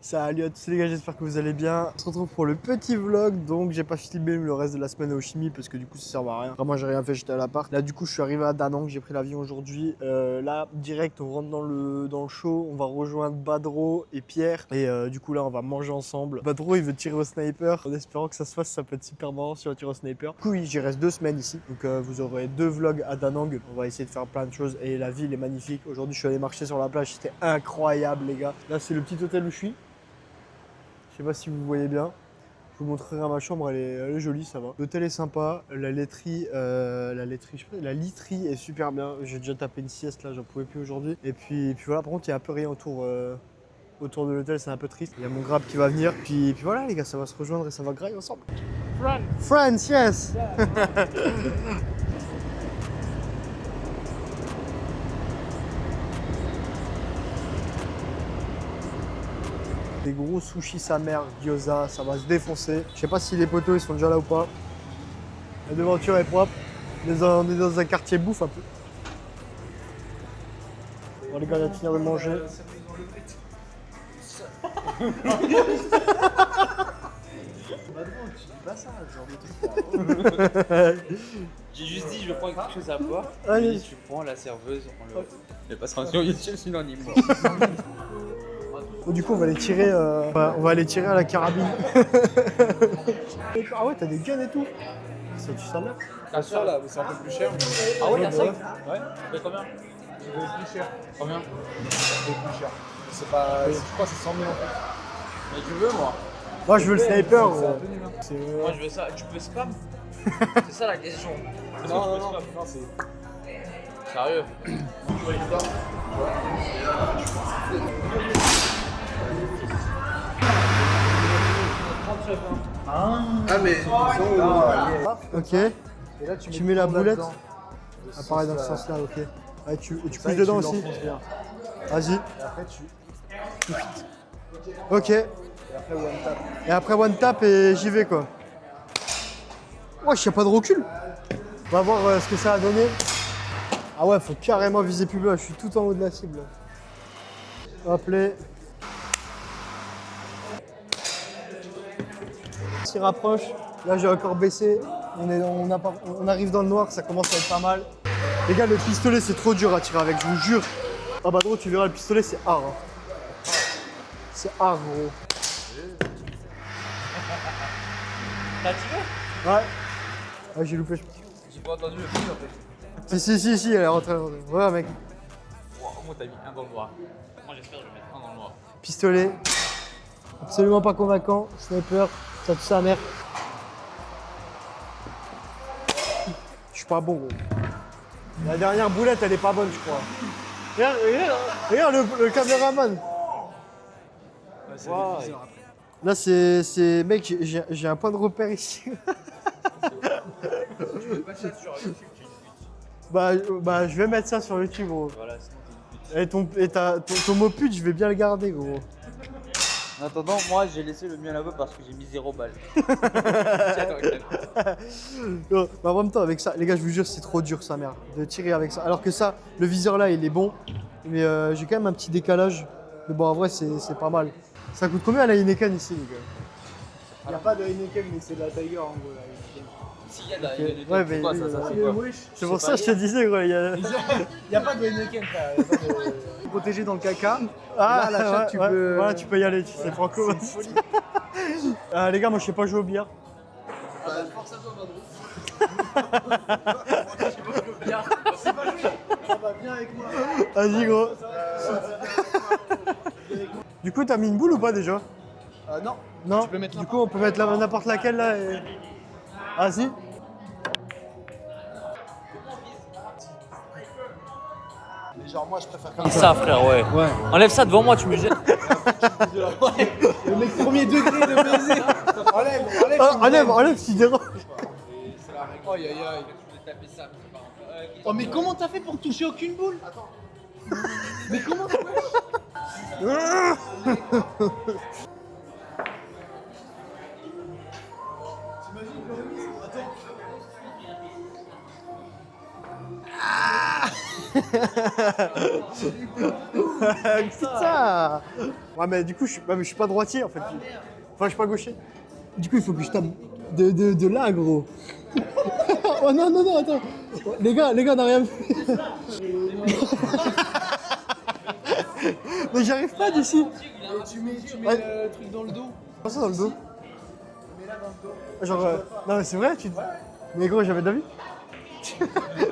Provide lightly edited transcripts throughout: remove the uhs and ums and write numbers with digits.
Salut à tous les gars, j'espère que vous allez bien. On se retrouve pour le petit vlog. Donc j'ai pas filmé le reste de la semaine au chimie parce que du coup ça sert à rien. Vraiment j'ai rien fait, j'étais à l'appart. Là du coup je suis arrivé à Da Nang, j'ai pris l'avion aujourd'hui. Là direct on rentre dans le show. On va rejoindre Badro et Pierre. Et du coup là on va manger ensemble. Badro il veut tirer au sniper. En espérant que ça se fasse, ça peut être super marrant si on tire au sniper. Du coup oui, j'y reste 2 semaines ici. Donc vous aurez 2 vlogs à Da Nang. On va essayer de faire plein de choses et la ville est magnifique. Aujourd'hui je suis allé marcher sur la plage, c'était incroyable les gars. Là c'est le petit hôtel où je suis. Je sais pas si vous voyez bien. Je vous montrerai ma chambre, elle est jolie, ça va. L'hôtel est sympa, la literie est super bien. J'ai déjà tapé une sieste là, j'en pouvais plus aujourd'hui. Et puis voilà, par contre il y a un peu rien autour de l'hôtel, c'est un peu triste. Il y a mon grab qui va venir. Puis voilà les gars, ça va se rejoindre et ça va grailler ensemble. France, yes. Des gros sushis sa mère, gyoza, ça va se défoncer. Je sais pas si les poteaux ils sont déjà là ou pas. La devanture est propre. On est dans un quartier bouffe un peu. Bon les gars, on va finir de manger. J'ai juste dit, je prends quelque chose à boire. Allez. Tu prends la serveuse, on le. Mais pas sur YouTube, synonyme. Bon, du coup, on va les tirer, on va les tirer à la carabine. Ah ouais, t'as des guns et tout. Ça tue sa mère. Bien sûr, là, c'est un peu plus cher. Ah ouais, la 5 Ouais. Ça fait combien Ça fait plus cher. Combien Ça fait plus cher. C'est pas. Je crois que c'est 100 000 en fait. Mais tu veux, moi Moi, je veux le sniper. Moi, je veux ça. Tu peux spam C'est ça la question. Non, c'est. Sérieux Ah mais Ok. Et là Tu mets la boulette. Ah, pareil dans ce sens-là, ok. Ouais, tu pousses dedans aussi. Vas-y. Et après tu. Ok. Et après one tap. Et après one tap et j'y vais quoi. Wesh, y'a pas de recul. On va voir ce que ça a donné. Ah ouais, faut carrément viser plus bas. Je suis tout en haut de la cible. Hop là. S'y rapproche. Là, j'ai encore baissé. On arrive dans le noir, ça commence à être pas mal. Les gars, le pistolet, c'est trop dur à tirer avec, je vous jure. Ah bah gros, tu verras, le pistolet, c'est hard. Hein. C'est hard, gros. T'as tiré Ouais. Ouais, j'ai loupé. J'ai pas entendu le prix en fait. Si, elle est rentrée. Ouais, mec. Wow, moi, t'as mis un dans le noir. Moi, j'espère que je vais mettre un dans le noir. Pistolet. Absolument pas convaincant. Sniper, ça tue sa mère. Je suis pas bon, gros. La dernière boulette, elle est pas bonne, je crois. Regarde le caméraman. Wow. Là, c'est. Mec, j'ai un point de repère ici. Bah, je vais mettre ça sur YouTube, gros. Voilà, sinon t'es une pute. Et ton mot pute, je vais bien le garder, gros. En attendant, moi j'ai laissé le mien là-bas parce que j'ai mis 0 balles. Non, bah en même temps, avec ça, les gars, je vous jure, c'est trop dur, sa mère, de tirer avec ça. Alors que ça, le viseur là, il est bon, mais j'ai quand même un petit décalage. Mais bon, en vrai, c'est pas mal. Ça coûte combien la Heineken ici, les gars? Il n'y a pas de Heineken mais c'est de la Tiger en gros là. S'il y a de la Ouais, c'est quoi ça c'est quoi c'est pour ça que je te disais, gros. Il n'y a pas de Heineken frère. Protégé dans le caca. Ah, là, la chatte, tu peux. Voilà, tu peux y aller, c'est franco. Les gars, moi, je sais pas jouer au billard. Force à toi, Badro. C'est pas joué. Ça va bien avec moi. Vas-y, gros. Du coup, t'as mis une boule ou pas déjà? Non. Non. Tu peux mettre du coup, on peut mettre n'importe laquelle là. Et... Vas-y. Genre moi je préfère comme Ça, frère, ouais. Enlève ça devant moi, tu me jettes. Le mec premier degré de baiser. Enlève, tu déranges. Aïe aïe aïe. Oh mais comment t'as fait pour toucher aucune boule? Attends. Mais comment t'as fait? Putain. Ouais mais du coup je suis pas droitier en fait. Enfin je suis pas gaucher. Du coup il faut que je tape de là gros. Oh non non non attends. Les gars on n'a rien fait. Mais j'arrive pas d'ici. Tu mets le truc dans le dos. Pas ça dans le dos. Mais là dans le dos. Genre non mais c'est vrai tu. Mais gros j'avais d'avis.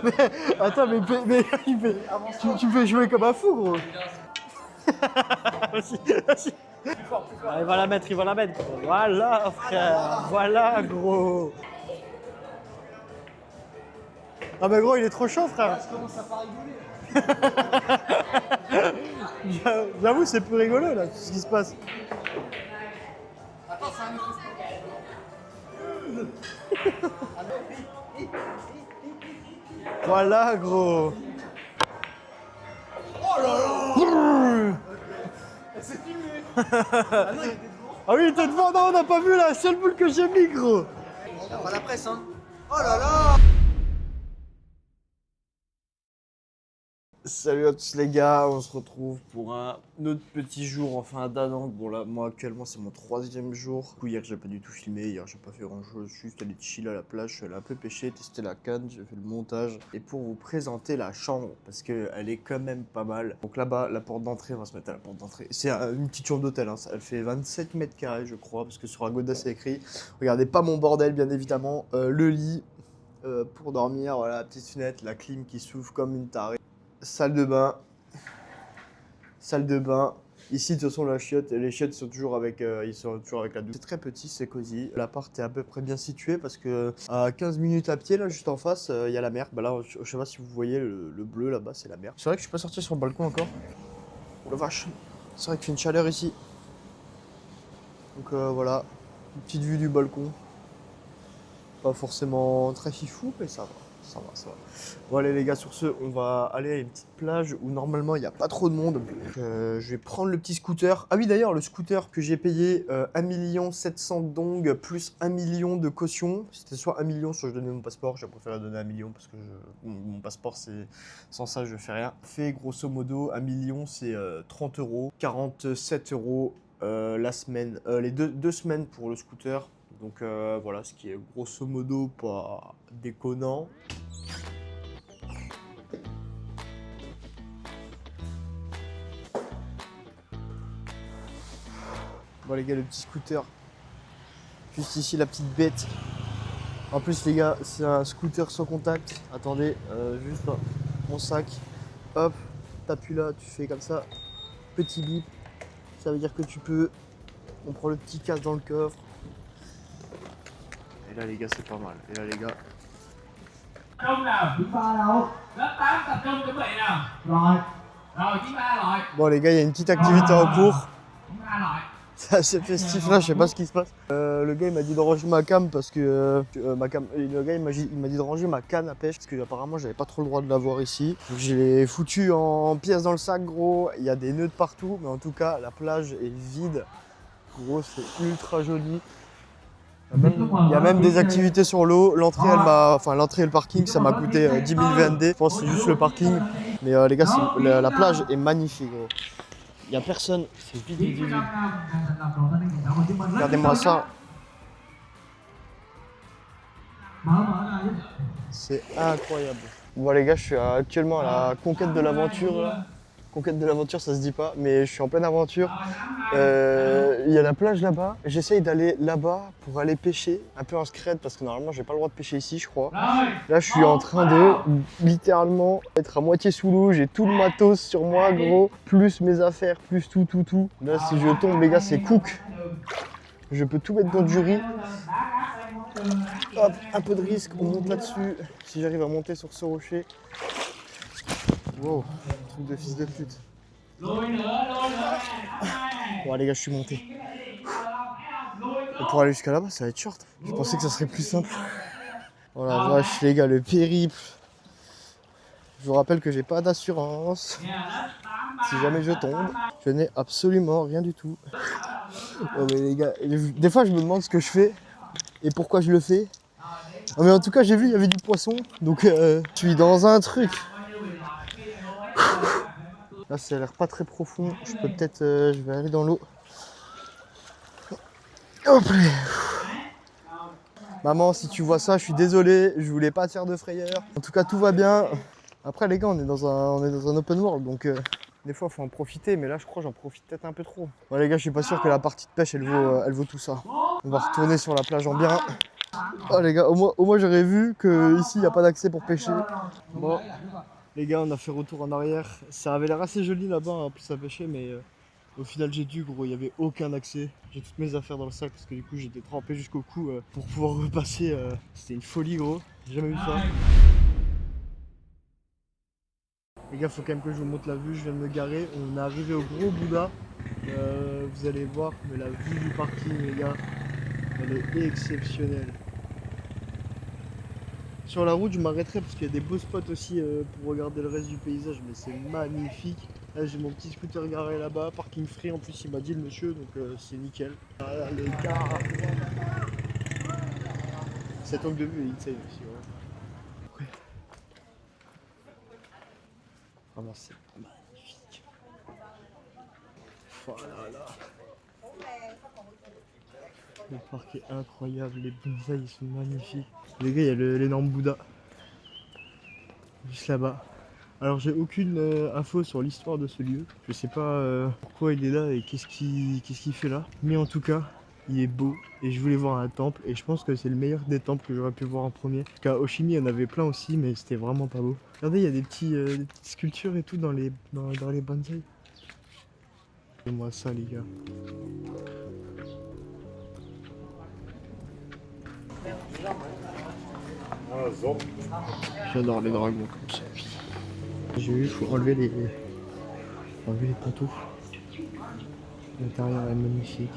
Mais attends mais tu me fais jouer comme un fou gros. Vas-y. Ah, il va la mettre gros. Voilà frère, voilà gros. Ah mais gros il est trop chaud frère. Je commence à pas rigoler. J'avoue c'est plus rigolo là, tout ce qui se passe. Attends, c'est un effet. Voilà gros. Oh là là. C'est filmé. Ah non, il était devant. Ah oui il était devant, non on n'a pas vu la seule boule que j'ai mis gros. T'as pas la presse hein. Oh là là. Salut à tous les gars, on se retrouve pour un autre petit jour en fin d'année. Bon là, moi actuellement c'est mon 3e jour. Du coup hier j'ai pas du tout filmé, hier j'ai pas fait grand chose, juste allé chill à la plage, je suis allé un peu pêcher, tester la canne, j'ai fait le montage. Et pour vous présenter la chambre, parce qu'elle est quand même pas mal. Donc là-bas, la porte d'entrée, on va se mettre à la porte d'entrée. C'est une petite chambre d'hôtel, hein. Elle fait 27 mètres carrés je crois, parce que sur Agoda c'est écrit. Regardez pas mon bordel bien évidemment, le lit pour dormir, voilà, la petite fenêtre, la clim qui s'ouvre comme une tarée. Salle de bain. Ici, de toute façon, la chiotte, les chiottes sont toujours avec, la douche. C'est très petit, c'est cosy. L'appart est à peu près bien situé parce que à 15 minutes à pied, là, juste en face, il y a la mer. Bah là, je sais pas si vous voyez le bleu là-bas, c'est la mer. C'est vrai que je suis pas sorti sur le balcon encore. Oh la vache. C'est vrai qu'il fait une chaleur ici. Donc voilà, une petite vue du balcon. Pas forcément très fifou, mais ça va. Ça va. Bon allez les gars, sur ce, on va aller à une petite plage où normalement il n'y a pas trop de monde. Je vais prendre le petit scooter. Ah oui d'ailleurs, le scooter que j'ai payé 1 700 000 dong plus 1 million de caution. C'était soit 1 million, soit je donnais mon passeport. J'ai préféré donner 1 million parce que mon passeport, c'est sans ça je fais rien. Fait grosso modo 1 million, c'est 30 €, 47 € la semaine, les deux semaines pour le scooter. Donc voilà, ce qui est grosso modo pas déconnant. Bon les gars, le petit scooter. Juste ici la petite bête. En plus les gars, c'est un scooter sans contact. Attendez, juste mon sac. Hop, t'appuies là, tu fais comme ça. Petit bip. Ça veut dire que tu peux. On prend le petit casque dans le coffre. Et là les gars c'est pas mal. Et là les gars. Bon les gars il y a une petite activité en cours. C'est assez festif là, je sais pas ce qui se passe. Le gars il m'a dit de ranger ma cam parce que le gars il m'a dit de ranger ma canne à pêche parce que apparemment j'avais pas trop le droit de l'avoir ici. Donc je l'ai foutu en pièces dans le sac gros, il y a des nœuds de partout mais en tout cas la plage est vide. Gros c'est ultra joli. Il y a même des activités sur l'eau. L'entrée et le parking, ça m'a coûté 10 000 VND. Je pense que c'est juste le parking. Mais les gars, la plage est magnifique. Gros. Il n'y a personne. C'est vide. Regardez-moi ça. C'est incroyable. Bon les gars, je suis actuellement à la conquête de l'aventure. Conquête de l'aventure, ça se dit pas, mais je suis en pleine aventure. Il y a la plage là-bas. J'essaye d'aller là-bas pour aller pêcher, un peu en scred, parce que normalement, j'ai pas le droit de pêcher ici, je crois. Là, je suis en train de littéralement être à moitié sous l'eau. J'ai tout le matos sur moi, gros, plus mes affaires, plus tout. Là, si je tombe, les gars, c'est cook. Je peux tout mettre dans du riz. Hop, un peu de risque, on monte là-dessus. Si j'arrive à monter sur ce rocher. Wow, truc de fils de pute. Bon les gars, je suis monté. Et pour aller jusqu'à là-bas, ça va être short. Je pensais que ça serait plus simple. Oh la vache les gars, le périple. Je vous rappelle que j'ai pas d'assurance. Si jamais je tombe, je n'ai absolument rien du tout. Oh mais les gars, des fois je me demande ce que je fais et pourquoi je le fais. Oh, mais en tout cas, j'ai vu, il y avait du poisson. Donc je suis dans un truc. Là, ça a l'air pas très profond. Je peux peut-être... je vais aller dans l'eau. Hop là. Maman, si tu vois ça, je suis désolé. Je voulais pas te faire de frayeur. En tout cas, tout va bien. Après, les gars, on est dans un open world. Donc, des fois, il faut en profiter. Mais là, je crois que j'en profite peut-être un peu trop. Bon, les gars, je suis pas sûr que la partie de pêche, elle vaut tout ça. On va retourner sur la plage en bien. Oh, les gars, au moins j'aurais vu qu'ici, il n'y a pas d'accès pour pêcher. Bon. Les gars, on a fait retour en arrière. Ça avait l'air assez joli là-bas, en plus à pêcher, mais au final j'ai dû, gros, il n'y avait aucun accès. J'ai toutes mes affaires dans le sac parce que du coup j'étais trempé jusqu'au cou pour pouvoir repasser. C'était une folie, gros. J'ai jamais vu ça. Les gars, faut quand même que je vous montre la vue. Je viens de me garer. On est arrivé au gros Bouddha. Vous allez voir, mais la vue du parking, les gars, elle est exceptionnelle. Sur la route, je m'arrêterai parce qu'il y a des beaux spots aussi pour regarder le reste du paysage, mais c'est magnifique. Là, j'ai mon petit scooter garé là-bas, parking free en plus, il m'a dit le monsieur, donc c'est nickel. Voilà, les gars. Cet angle de vue est insane aussi. Ouais. Vraiment, c'est magnifique. Voilà, là. Le parc est incroyable, les bonsaïs sont magnifiques. Les gars, il y a l'énorme Bouddha. Juste là-bas. Alors j'ai aucune info sur l'histoire de ce lieu. Je sais pas pourquoi il est là et qu'est-ce qu'il fait là. Mais en tout cas, il est beau et je voulais voir un temple et je pense que c'est le meilleur des temples que j'aurais pu voir en premier. Parce qu'à Oshimi, il y en avait plein aussi, mais c'était vraiment pas beau. Regardez, il y a des petites sculptures et tout dans les bonsaïs. Regardez-moi ça, les gars. J'adore les dragons comme ça. J'ai vu, il faut enlever les pantoufles. L'intérieur est magnifique.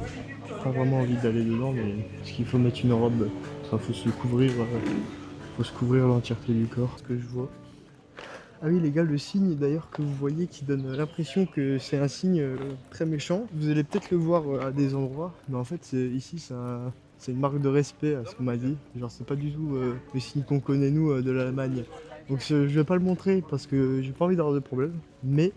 J'ai pas vraiment envie d'aller dedans, mais est-ce qu'il faut mettre une robe? Enfin, faut se couvrir l'entièreté du corps, ce que je vois. Ah oui les gars, le signe d'ailleurs que vous voyez qui donne l'impression que c'est un signe très méchant. Vous allez peut-être le voir à des endroits, mais en fait ici c'est une marque de respect à ce qu'on m'a dit. Genre c'est pas du tout le signe qu'on connaît nous de l'Allemagne. Donc je vais pas le montrer parce que j'ai pas envie d'avoir de problème. Mais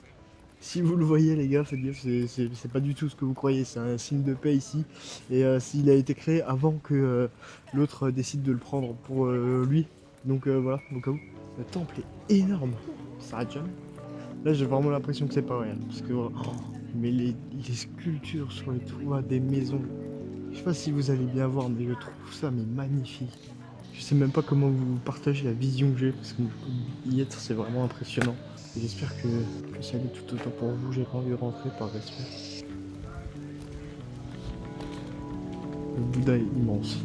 si vous le voyez les gars, faites gaffe, c'est pas du tout ce que vous croyez. C'est un signe de paix ici. Et s'il a été créé avant que l'autre décide de le prendre pour lui. Donc voilà, au cas où. Le temple est énorme. Ça arrête jamais. Là j'ai vraiment l'impression que c'est pas réel. Parce que mais les sculptures sur les toits des maisons. Je sais pas si vous allez bien voir, mais je trouve ça magnifique. Je sais même pas comment vous partagez la vision que j'ai, parce que y être c'est vraiment impressionnant. J'espère que ça allait tout autant pour vous, j'ai pas envie de rentrer par respect. Le Bouddha est immense.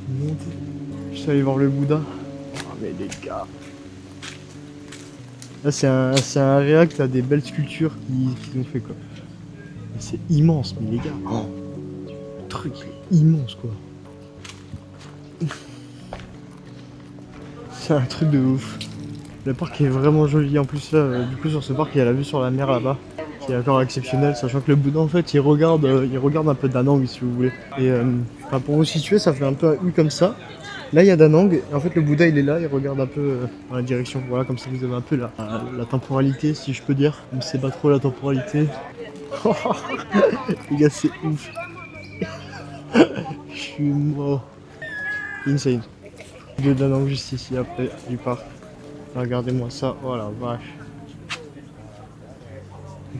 Mon Dieu. Je suis allé voir le Bouddha. Oh mais les gars. Là c'est un réact à des belles sculptures qu'ils ont fait quoi. C'est immense, mais les gars, le truc est immense quoi. C'est un truc de ouf. Le parc est vraiment joli en plus là, du coup sur ce parc il y a la vue sur la mer là-bas, qui est encore exceptionnelle, sachant que le Bouddha en fait il regarde un peu d'Anang si vous voulez. Et pour vous situer, ça fait un peu un U comme ça. Là il y a Danang, et en fait le Bouddha il est là, il regarde un peu dans la direction, voilà, comme ça vous avez un peu la temporalité si je peux dire, même si c'est pas trop la temporalité. Les gars c'est ouf. Je suis mort. Insane. Dieu Danang juste ici après du parc. Regardez-moi ça, oh la vache.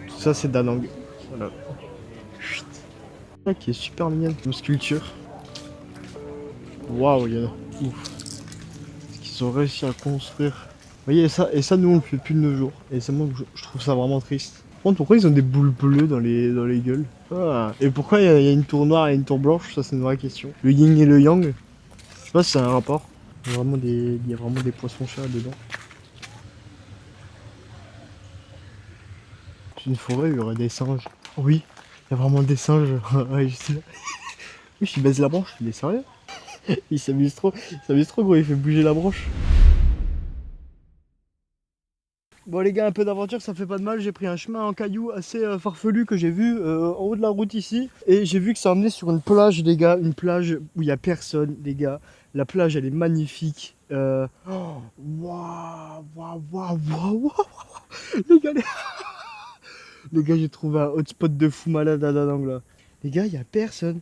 Tout ça c'est Danang. Voilà. Chut. Ça qui est super mignonne comme sculpture. Waouh, il y en a. Ouf. Ce qu'ils ont réussi à construire. Vous voyez ça, et ça nous on le fait plus de nos jours. Et ça moi je trouve ça vraiment triste. Par contre, pourquoi ils ont des boules bleues dans les gueules? Et pourquoi il y a une tour noire et une tour blanche? Ça c'est une vraie question. Le yin et le yang. Je sais pas si c'est un rapport. Il y a vraiment des poissons-chats dedans. C'est une forêt où il y aurait des singes. Oui, il y a vraiment des singes. Ouais, je sais. Oui, je baise la branche, il est sérieux? Il s'amuse trop gros, il fait bouger la branche. Bon les gars, un peu d'aventure, ça fait pas de mal. J'ai pris un chemin en cailloux assez farfelu que j'ai vu en haut de la route ici. Et j'ai vu que ça emmenait sur une plage les gars, une plage où il n'y a personne les gars. La plage elle est magnifique, Waouh, waouh, waouh, waouh. Les gars, les gars, j'ai trouvé un hotspot de fou malade à Danang là. Les gars, il y a personne.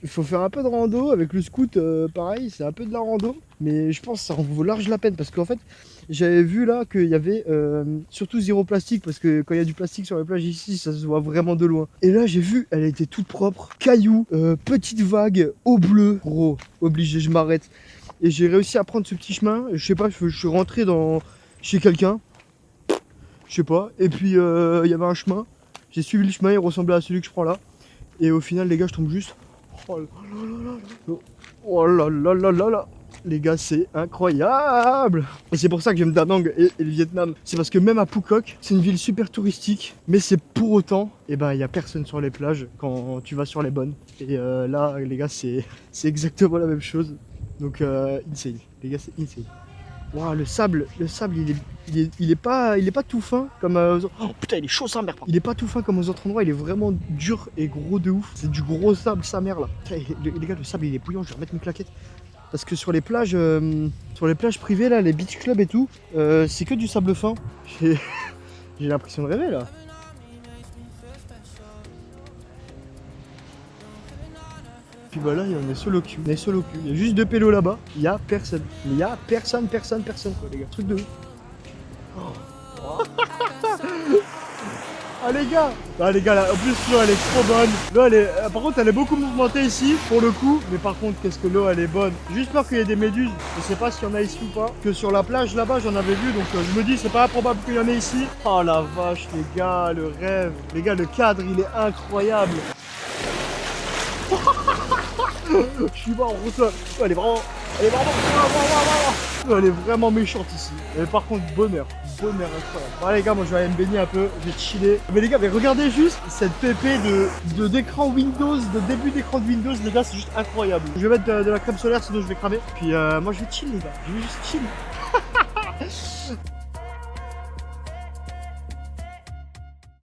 Il faut faire un peu de rando avec le scoot, pareil, c'est un peu de la rando. Mais je pense que ça en vaut large la peine parce qu'en fait, j'avais vu là qu'il y avait surtout zéro plastique parce que quand il y a du plastique sur les plages ici, ça se voit vraiment de loin. Et là, j'ai vu, elle était toute propre, cailloux, petite vague, eau bleue. Gros, obligé, je m'arrête. Et j'ai réussi à prendre ce petit chemin. Je sais pas, je suis rentré chez quelqu'un. Je sais pas. Et puis, il y avait un chemin. J'ai suivi le chemin, il ressemblait à celui que je prends là. Et au final, les gars, je tombe juste. Oh là là là là. Oh là là là là là. Les gars, c'est incroyable. Et c'est pour ça que j'aime Da Nang et le Vietnam. C'est parce que même à Phuoc, c'est une ville super touristique. Mais c'est pour autant, et ben, il n'y a personne sur les plages quand tu vas sur les bonnes. Et là, les gars, c'est exactement la même chose. Donc, insane. Les gars, c'est insane. Wow, le sable, il est pas tout fin comme oh putain, il est chaud sa mère. Il est pas tout fin comme aux autres endroits, il est vraiment dur et gros de ouf. C'est du gros sable sa mère là. Putain, les gars, le sable il est bouillant, je vais remettre une claquette. Parce que sur les plages privées là, les beach clubs et tout, c'est que du sable fin. J'ai l'impression de rêver là. Puis bah là, on est solo cul. On est solo cul. Il y a juste deux pélos là-bas. Il y a personne. Mais il y a personne quoi, les gars. Truc de ouf. Oh. Ah les gars. Ah les gars, là, en plus l'eau elle est trop bonne. L'eau elle est. Par contre elle est beaucoup mouvementée ici pour le coup. Mais par contre qu'est-ce que l'eau elle est bonne. Juste peur qu'il y ait des méduses. Je sais pas s'il y en a ici ou pas. Que sur la plage là-bas j'en avais vu. Donc je me dis c'est pas improbable qu'il y en ait ici. Oh la vache les gars, le rêve. Les gars, le cadre il est incroyable. Je suis mort, on reçoit. Elle est vraiment. Elle est vraiment méchante ici. Mais par contre, bonheur incroyable. Bon, les gars, moi je vais aller me baigner un peu, je vais chiller. Mais les gars, mais regardez juste cette pépé d'écran Windows, de début d'écran de Windows, les gars, c'est juste incroyable. Je vais mettre de la crème solaire, sinon je vais cramer. Puis moi je vais chill, les gars. Je vais juste chill.